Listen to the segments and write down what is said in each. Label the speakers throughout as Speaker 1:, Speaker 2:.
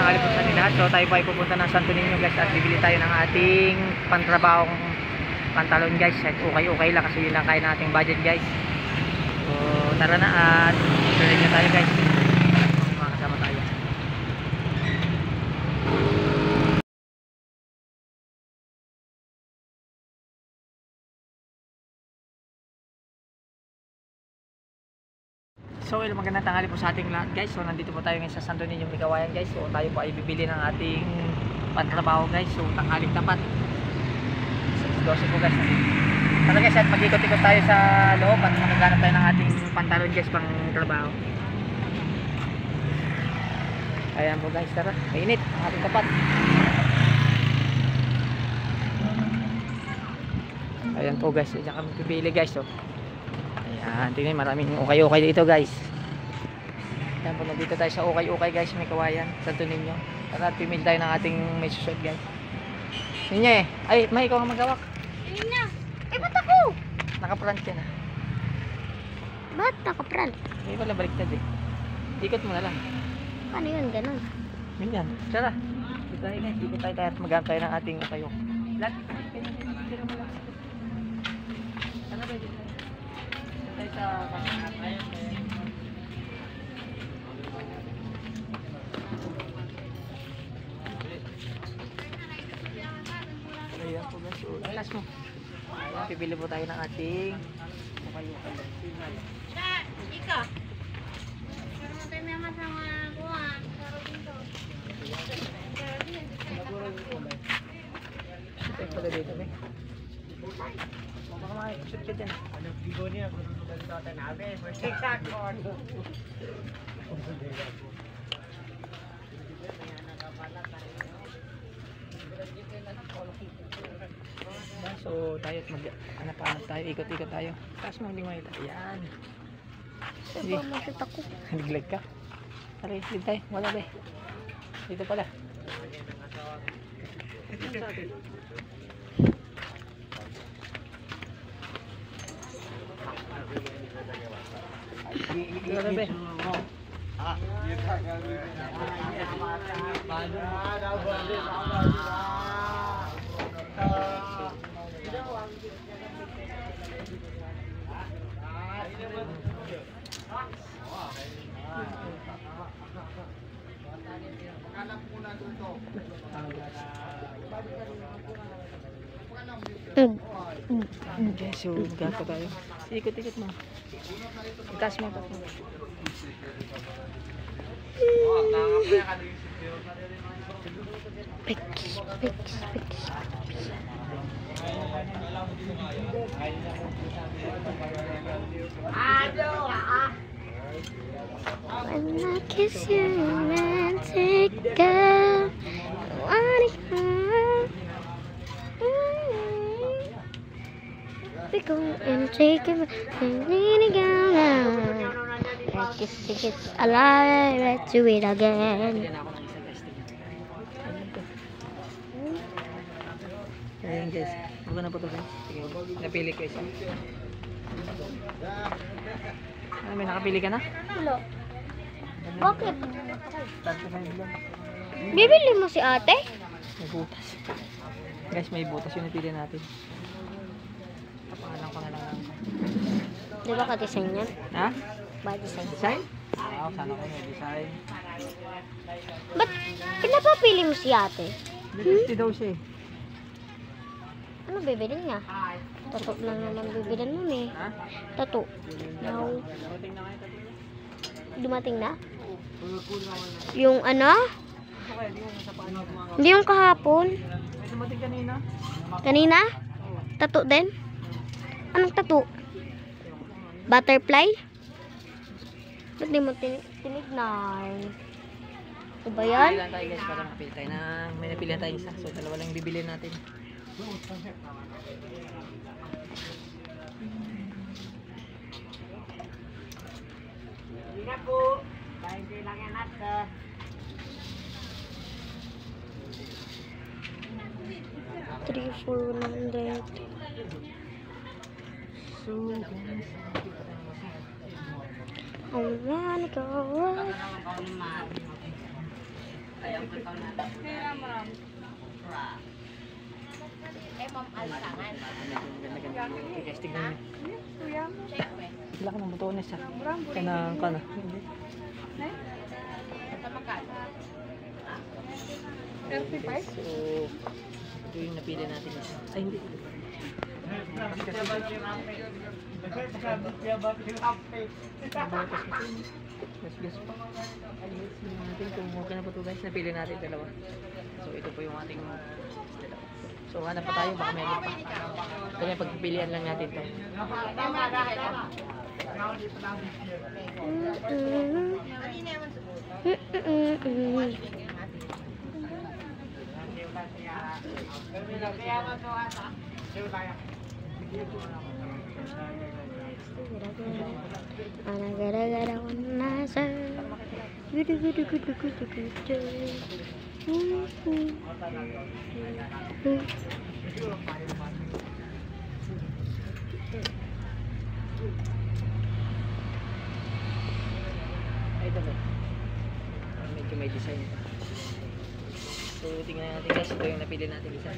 Speaker 1: tanghali po sa ating lahat. So tayo po ay pupunta ng Santo Niño guys at bibili tayo ng ating pantrabahong pantalon guys. At okay lang kasi yun lang kaya nating budget guys. So tara na at tuloy na tayo guys. Makakasama tayo. So magandang tanghali po sa ating lahat guys. So nandito po tayo ngayon sa Santo Niño, Micawayan guys. So tayo po ay bibili ng ating pantrabaho guys. So tanghaling tapat 12 po guys. Tara guys at mag-ikot-ikot tayo sa loob at maghanap tayo ng ating pantalon guys pang trabaho. Ayan po guys, tara. Mainit ang ating tapat. Ayan po guys, diyan kami pipili guys. So ayan, tingnan maraming okay dito guys. Ayan po, nandito tayo sa okay guys, Micawayan, Santo Niño. Tara at pimili tayo ng ating may susot guys. Ninyo ay may ikaw ang magawak.
Speaker 2: Ayun na. Ba't ako?
Speaker 1: Nakaprant yan ah.
Speaker 2: Ba't nakaprant?
Speaker 1: Hindi pala baliktad eh. Ikot mo na lang.
Speaker 2: Paano yun? Ganon.
Speaker 1: Ganyan. Tara. Ikot tayo guys. Ikot tayo at maghanap tayo ng ating ukayo. Lahat. Tira mo lang. Tara ba dito tayo sa ayan. Ayan po guys. Alas mo. Ayan, pipili po tayo ng ating ukayo.
Speaker 2: Dad, ika. Pero tayo may masama ko ah. Pero dito.
Speaker 1: Ito pala dito eh. Baka makikisot ka dyan. Anong bigo niya? Kung ganito tayo namin. Exact on. So tayo mag-hanap tayo, ikot-ikot tayo. Taas mo, hindi makita. Ayan.
Speaker 2: Hindi. Masot ako.
Speaker 1: Naglag ka. Tara, dito tayo. Wala ba eh. Dito pala. Wala ba eh. Okay, so magkaka tayo. Ikot-ikot mo. Itaas mo.
Speaker 2: Pics. When I kiss you romantic girl, we go and take it and lean it down. I kiss it alive, let's do it again.
Speaker 1: Ayan guys, bago na po ito guys. Sige, napili ko isa. May nakapili ka na?
Speaker 2: Hello. Bakit?
Speaker 1: Tatlo na yung
Speaker 2: Bibili mo si ate?
Speaker 1: may butas. Guys, may butas yung napili natin. Kapangalan ko na lang.
Speaker 2: Di ba ka-design yan?
Speaker 1: Ha?
Speaker 2: Ba design?
Speaker 1: Design? Oo, sana ko may design.
Speaker 2: Ba't pinapapili mo si ate?
Speaker 1: 50 daw siya eh.
Speaker 2: Ano bibili niya? Tato lang naman bibilin mo eh.
Speaker 1: Ha?
Speaker 2: Tato. No. Dumating na? Yung ano? Hindi yung kahapon.
Speaker 1: May dumating kanina.
Speaker 2: Kanina? Tato din? Anong tato? Butterfly? Ba't di mo tinignan? Ito ba yan?
Speaker 1: Pilihan tayo guys para makapili tayo ng may napilihan tayo isa. So dalawa lang yung bibilin natin. Ingat po. Hindi lang yan natin.
Speaker 2: $3,400.
Speaker 1: So guys,
Speaker 2: I wanna go.
Speaker 1: ayan Guys, tignan niyo. Wala ka ng butones ha. Kanang ka na. So, ito yung napili natin isa. Ay, hindi. Gas pa. Tingnan natin kung okay na po ito guys. Napili natin dalawa. So, ito po yung ating dalawa. So, hanap pa tayo. Baka meron pa. Ito yung pagpipilian lang natin ito.
Speaker 2: Gara-gara nasa gudu-gudu-gudu-gudu-gudu.
Speaker 1: Ay, ito ba? Medyo may design ito. So, tingnan natin guys. Ito yung napili natin isa.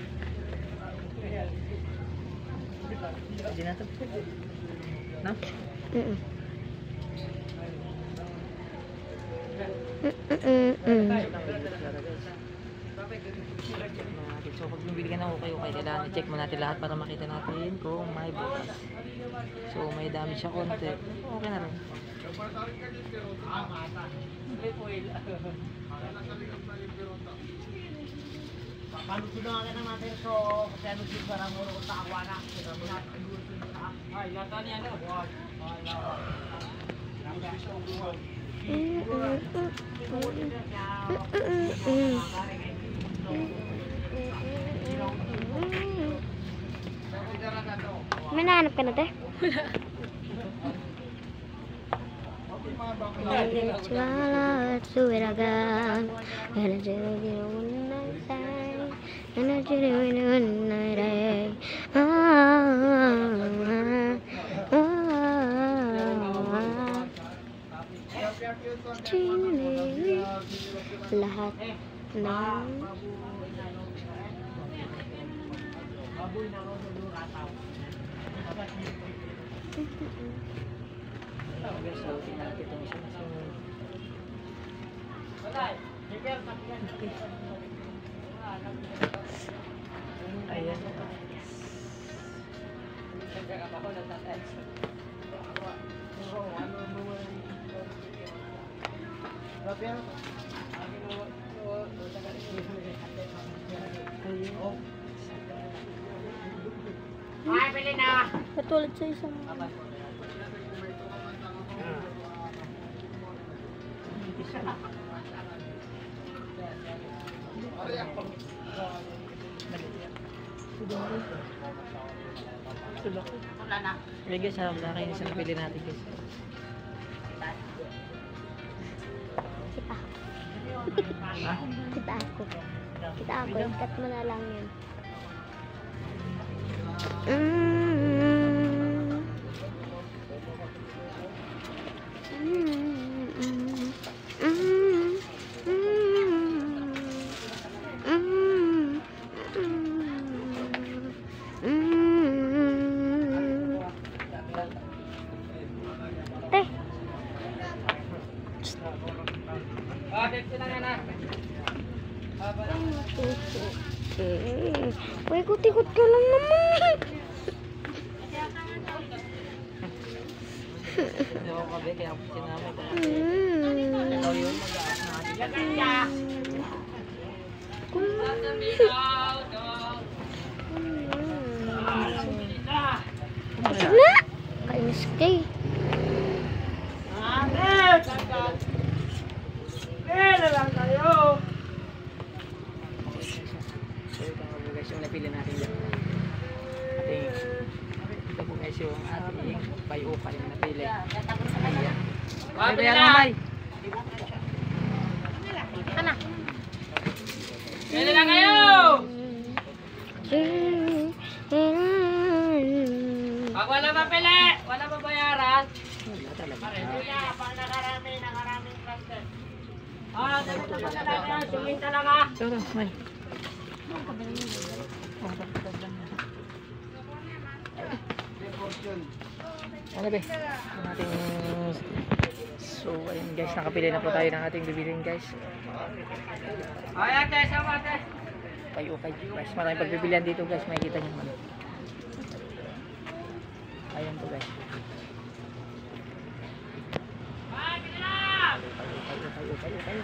Speaker 1: Pwede na ito. No? So pag bumili ka ng ukay-ukay, kailangan i-check mo natin lahat para makita natin kung may bukas. So may damage siya konti, okay na rin.
Speaker 2: May nahanap ka na, te? Lahat ng
Speaker 1: So tingnan natin itong isa. Ayan.
Speaker 3: Ay, pili na!
Speaker 2: katulad sa isang
Speaker 3: Wala na.
Speaker 1: Okay guys, harap na kayo sa napili natin guys.
Speaker 2: kita.
Speaker 1: Ha?
Speaker 2: Kita ako. Kita ako. Ikat mo na lang yun. Paikot-ikot ka lang naman.
Speaker 1: Hindi ako kabe, kaya ako sinama ko. Ikaw yun,
Speaker 2: Na! Kainis kay.
Speaker 1: So ito nga po guys yung napili natin dyan. Ito po guys yung ating payupa yung napili. Ayan. Ano ba yan mamay?
Speaker 2: Ana.
Speaker 3: Pili na kayo! Pag wala mapili, wala mabayaran.
Speaker 1: Wala talaga.
Speaker 3: Pag nakaraming cluster. Ah, minta lang ah.
Speaker 1: Tara, may. Ano ba? Ang ating... So, ayun guys, nakapili na po tayo ng ating bibilin guys.
Speaker 3: Ay, ate, sama ate.
Speaker 1: Okay guys, maraming pagbibilihan dito guys, makikita nyo naman. Ayan po guys. Okay.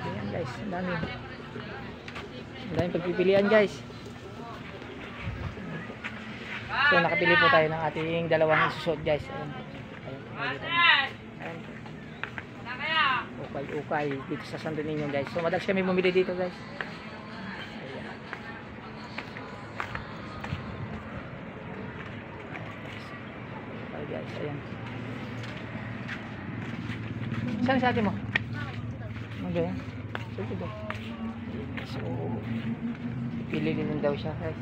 Speaker 1: Ayan guys, ang dami. Ang daming pagpipilian guys. So nakapili po tayo ng ating dalawang isusot guys. Ayan po. Ayan po. Okay dito sa Santo Niño guys. So madalas kami bumili dito guys. Ayan. Okay guys, ayan. Saan sa atin mo? Okay. So, pili din daw siya guys.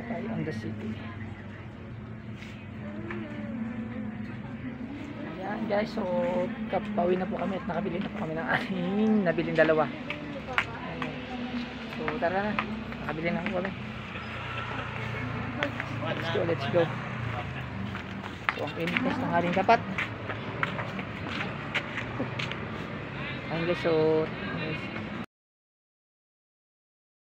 Speaker 1: Okay, on the city. Ayan guys, so pauwi na po kami at nakabili na po kami ng ating nabiling dalawa. Ayan. So tara na, nakabili na po kami. Let's go. So ang init ng haring dapat. Ayan guys, so